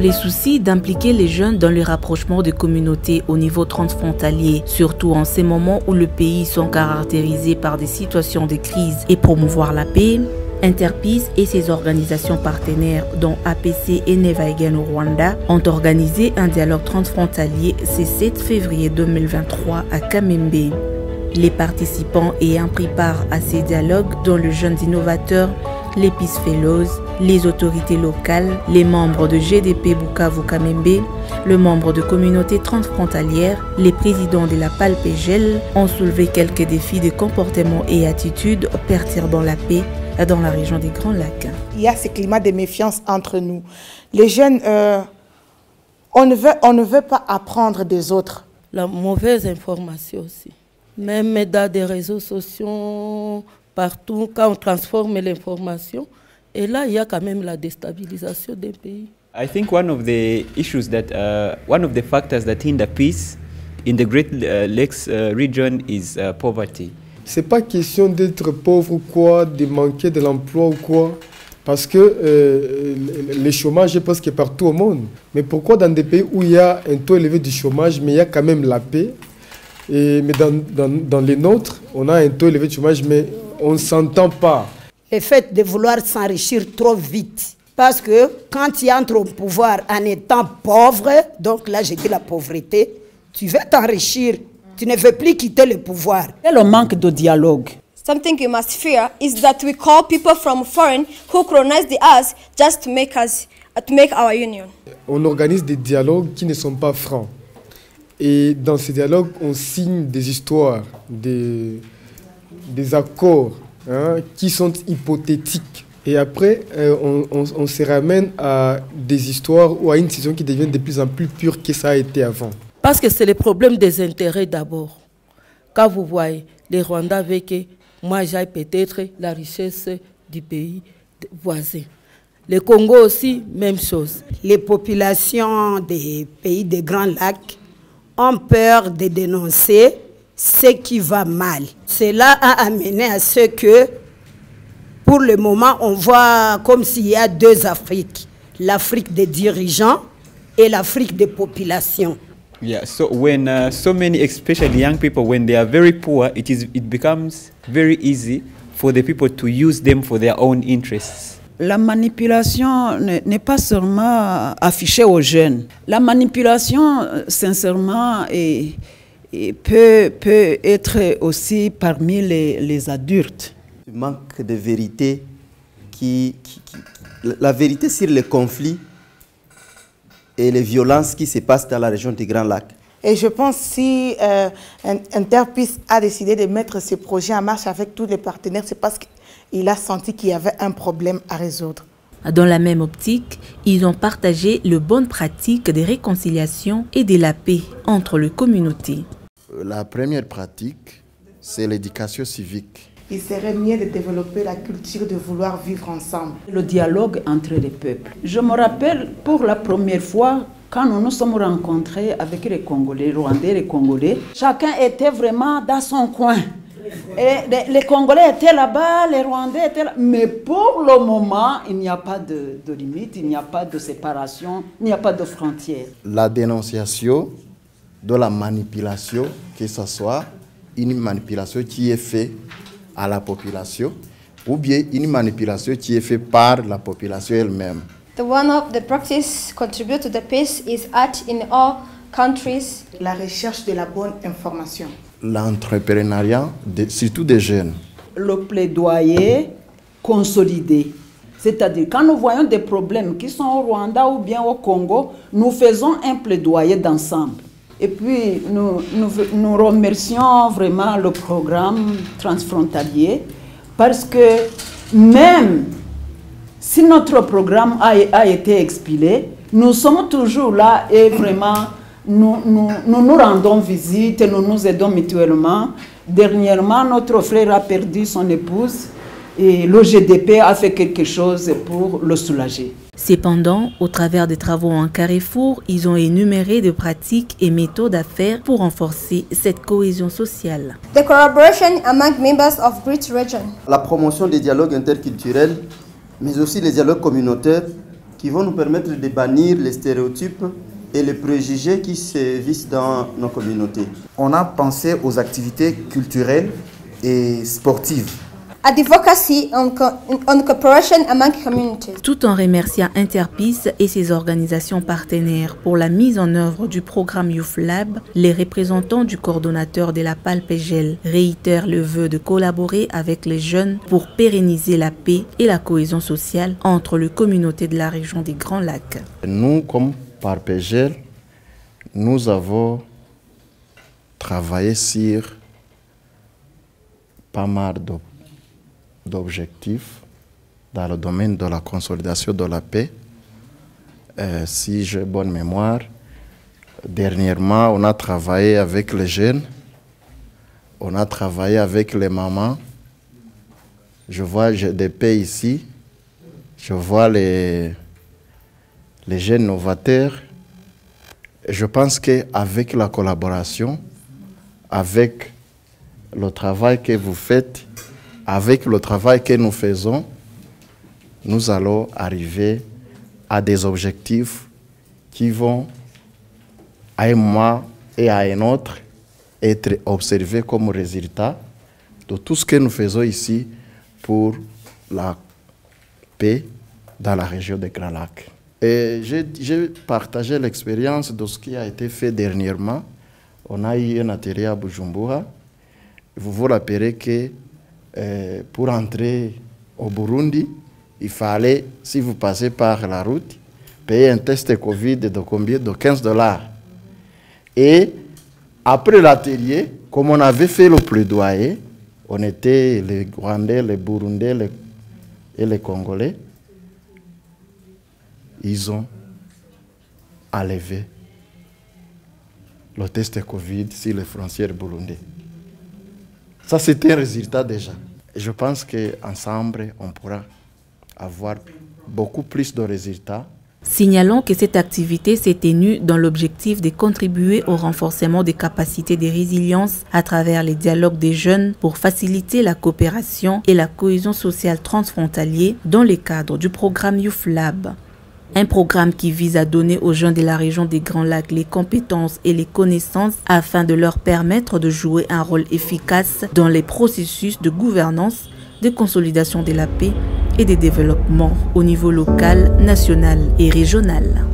les soucis d'impliquer les jeunes dans le rapprochement des communautés au niveau transfrontalier, surtout en ces moments où le pays sont caractérisés par des situations de crise, et promouvoir la paix, Interpeace et ses organisations partenaires, dont APC et Nevaegen au Rwanda, ont organisé un dialogue transfrontalier ce 7 février 2023 à Kamembe. Les participants ayant pris part à ces dialogues, dont les jeunes innovateurs, les Peace Fellows, les autorités locales, les membres de GDP Bukavu Kamembe, le membre de communautés transfrontalières, les présidents de la PALPEGEL ont soulevé quelques défis de comportement et attitudes perturbant la paix dans la région des Grands Lacs. Il y a ce climat de méfiance entre nous. Les jeunes, on ne veut pas apprendre des autres. La mauvaise information aussi. Même dans des réseaux sociaux, partout, quand on transforme l'information, et là, il y a quand même la déstabilisation des pays. I think one of the issues that, one of the factors that hinder peace in the Great Lakes region is poverty. C'est pas question d'être pauvre ou quoi, de manquer de l'emploi ou quoi, parce que le chômage est presque partout au monde. Mais pourquoi dans des pays où il y a un taux élevé de chômage, mais il y a quand même la paix, mais dans les nôtres, on a un taux élevé de chômage, mais on ne s'entend pas. Le fait de vouloir s'enrichir trop vite, parce que quand tu entres au pouvoir en étant pauvre, donc là j'ai dit la pauvreté, tu veux t'enrichir. Tu ne veux plus quitter le pouvoir. Et le manque de dialogue. Something you must fear is that we call people from foreign who colonize the earth just to make our union. On organise des dialogues qui ne sont pas francs. Et dans ces dialogues, on signe des histoires, des accords qui sont hypothétiques. Et après, on se ramène à des histoires ou à une situation qui devient de plus en plus pure que ça a été avant. Parce que c'est le problème des intérêts d'abord. Quand vous voyez, les Rwandais veulent que moi j'aille peut-être la richesse du pays voisin. Le Congo aussi, même chose. Les populations des pays des Grands Lacs ont peur de dénoncer ce qui va mal. Cela a amené à ce que, pour le moment, on voit comme s'il y a deux Afriques. L'Afrique des dirigeants et l'Afrique des populations. Yeah, so when so many, especially young people, when they are very poor, it becomes very easy for the people to use them for their own interests. La manipulation n'est pas seulement affichée aux jeunes. La manipulation, sincèrement, peut être aussi parmi les adultes. Il manque de vérité, la vérité sur les conflits et les violences qui se passent dans la région des Grands Lacs. Et je pense que si Interpeace a décidé de mettre ce projet en marche avec tous les partenaires, c'est parce qu'il a senti qu'il y avait un problème à résoudre. Dans la même optique, ils ont partagé les bonnes pratiques de réconciliation et de la paix entre les communautés. La première pratique, c'est l'éducation civique. Il serait mieux de développer la culture de vouloir vivre ensemble. Le dialogue entre les peuples. Je me rappelle pour la première fois, quand nous nous sommes rencontrés avec les Congolais, les Rwandais, les Congolais, chacun était vraiment dans son coin. Et les Congolais étaient là-bas, les Rwandais étaient là. Mais pour le moment, il n'y a pas de limite, il n'y a pas de séparation, il n'y a pas de frontières. La dénonciation de la manipulation, que ce soit une manipulation qui est faite à la population ou bien une manipulation qui est faite par la population elle-même. One of the practices contribute to the peace is art in all countries. La recherche de la bonne information. L'entrepreneuriat, surtout des jeunes. Le plaidoyer consolidé. C'est-à-dire, quand nous voyons des problèmes qui sont au Rwanda ou bien au Congo, nous faisons un plaidoyer d'ensemble. Et puis, nous remercions vraiment le programme transfrontalier parce que même si notre programme a été expilé, nous sommes toujours là et vraiment nous rendons visite, nous nous aidons mutuellement. Dernièrement, notre frère a perdu son épouse et le GDP a fait quelque chose pour le soulager. Cependant, au travers des travaux en Carrefour, ils ont énuméré des pratiques et méthodes à faire pour renforcer cette cohésion sociale. The collaboration among members of Great Region. La promotion des dialogues interculturels, mais aussi les dialogues communautaires qui vont nous permettre de bannir les stéréotypes et les préjugés qui sévissent dans nos communautés. On a pensé aux activités culturelles et sportives. Advocacy on cooperation among communities. Tout en remerciant Interpeace et ses organisations partenaires pour la mise en œuvre du programme Youth Lab, les représentants du coordonnateur de la PALPEGEL réitèrent le vœu de collaborer avec les jeunes pour pérenniser la paix et la cohésion sociale entre les communautés de la région des Grands Lacs. Nous, comme PALPEGEL, nous avons travaillé sur pas mal d'objectifs dans le domaine de la consolidation de la paix. Si j'ai bonne mémoire, dernièrement, on a travaillé avec les jeunes, on a travaillé avec les mamans. Je vois des paix ici, je vois les jeunes novateurs. Je pense qu'avec la collaboration, avec le travail que vous faites, avec le travail que nous faisons, nous allons arriver à des objectifs qui vont, à un moment et à un autre, être observés comme résultat de tout ce que nous faisons ici pour la paix dans la région des Grands Lacs. Et j'ai partagé l'expérience de ce qui a été fait dernièrement. On a eu un atelier à Bujumbura. Vous vous rappelez que pour entrer au Burundi, il fallait, si vous passez par la route, payer un test Covid de combien? De $15. Et après l'atelier, comme on avait fait le plaidoyer, on était les Rwandais, les Burundais et les Congolais, ils ont enlevé le test Covid sur les frontières burundaises. Ça, c'était un résultat déjà. Je pense qu'ensemble, on pourra avoir beaucoup plus de résultats. Signalons que cette activité s'est tenue dans l'objectif de contribuer au renforcement des capacités de résilience à travers les dialogues des jeunes pour faciliter la coopération et la cohésion sociale transfrontalière dans le cadre du programme Youth Lab. Un programme qui vise à donner aux jeunes de la région des Grands Lacs les compétences et les connaissances afin de leur permettre de jouer un rôle efficace dans les processus de gouvernance, de consolidation de la paix et de développement au niveau local, national et régional.